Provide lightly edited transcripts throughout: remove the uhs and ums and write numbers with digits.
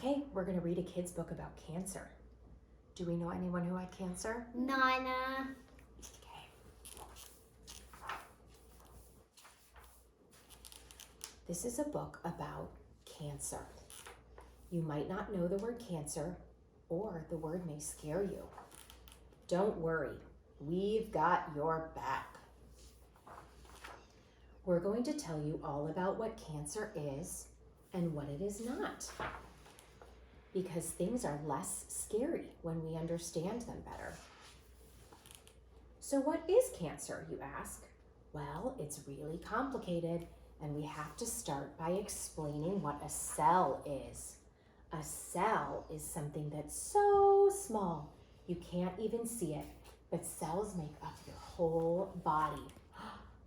Okay, we're gonna read a kid's book about cancer. Do we know anyone who had cancer? Nana. Okay. This is a book about cancer. You might not know the word cancer, or the word may scare you. Don't worry, we've got your back. We're going to tell you all about what cancer is and what it is not, because things are less scary when we understand them better. So what is cancer, you ask? Well, it's really complicated, and we have to start by explaining what a cell is. A cell is something that's so small you can't even see it, but cells make up your whole body.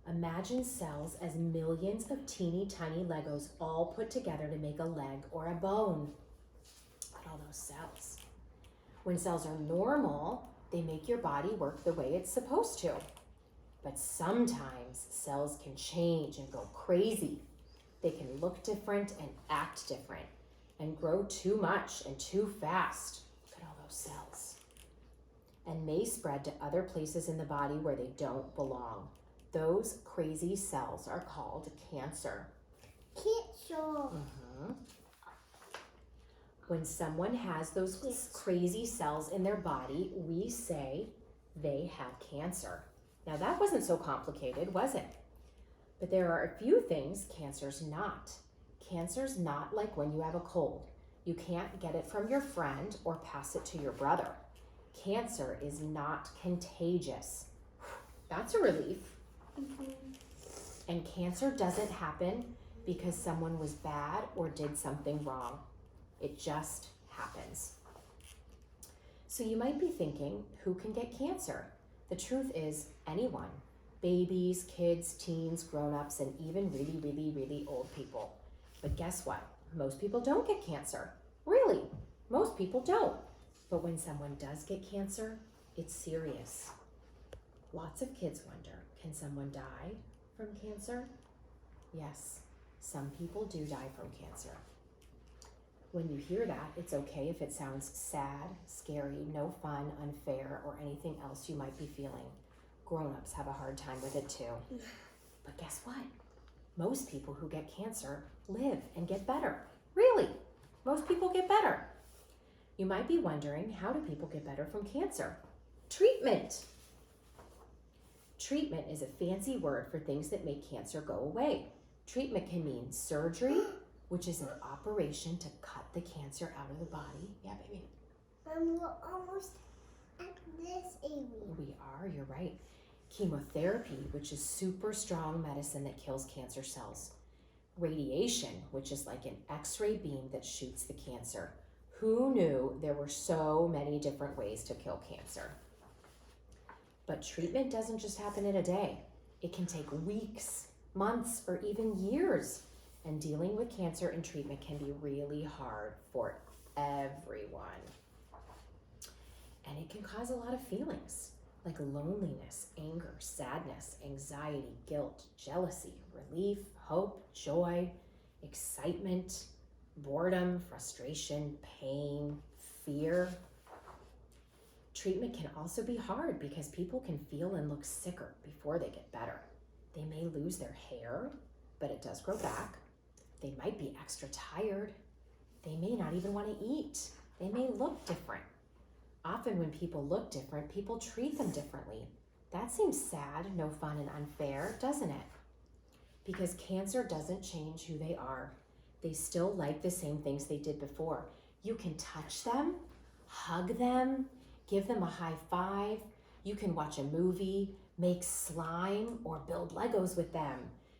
Imagine cells as millions of teeny tiny Legos all put together to make a leg or a bone. Look at all those cells. When cells are normal, they make your body work the way it's supposed to. But sometimes cells can change and go crazy. They can look different and act different and grow too much and too fast. Look at all those cells. And may spread to other places in the body where they don't belong. Those crazy cells are called cancer. Cancer. When someone has those crazy cells in their body, we say they have cancer. Now that wasn't so complicated, was it? But there are a few things cancer's not. Cancer's not like when you have a cold. You can't get it from your friend or pass it to your brother. Cancer is not contagious. That's a relief. And cancer doesn't happen because someone was bad or did something wrong. It just happens. So you might be thinking, who can get cancer? The truth is anyone. Babies, kids, teens, grown-ups, and even really, really, really old people. But guess what? Most people don't get cancer. Really, most people don't. But when someone does get cancer, it's serious. Lots of kids wonder, can someone die from cancer? Yes, some people do die from cancer. When you hear that, it's okay if it sounds sad, scary, no fun, unfair, or anything else you might be feeling. Grown-ups have a hard time with it too. But guess what? Most people who get cancer live and get better. Really, most people get better. You might be wondering, how do people get better from cancer? Treatment. Treatment is a fancy word for things that make cancer go away. Treatment can mean surgery, which is an operation to cut the cancer out of the body. Yeah, baby. We're almost at this area. We are, you're right. Chemotherapy, which is super strong medicine that kills cancer cells. Radiation, which is like an X-ray beam that shoots the cancer. Who knew there were so many different ways to kill cancer? But treatment doesn't just happen in a day. It can take weeks, months, or even years. And dealing with cancer and treatment can be really hard for everyone. And it can cause a lot of feelings like loneliness, anger, sadness, anxiety, guilt, jealousy, relief, hope, joy, excitement, boredom, frustration, pain, fear. Treatment can also be hard because people can feel and look sicker before they get better. They may lose their hair, but it does grow back. They might be extra tired. They may not even want to eat. They may look different. Often when people look different, people treat them differently. That seems sad, no fun, and unfair, doesn't it? Because cancer doesn't change who they are. They still like the same things they did before. You can touch them, hug them, give them a high five. You can watch a movie, make slime, or build Legos with them.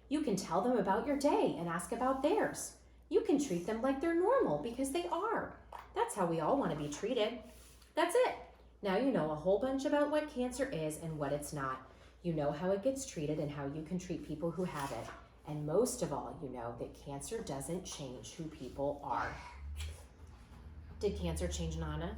You can tell them about your day and ask about theirs. You can treat them like they're normal because they are. That's how we all want to be treated. That's it. Now you know a whole bunch about what cancer is and what it's not. You know how it gets treated and how you can treat people who have it. And most of all, you know that cancer doesn't change who people are. Did cancer change Nana?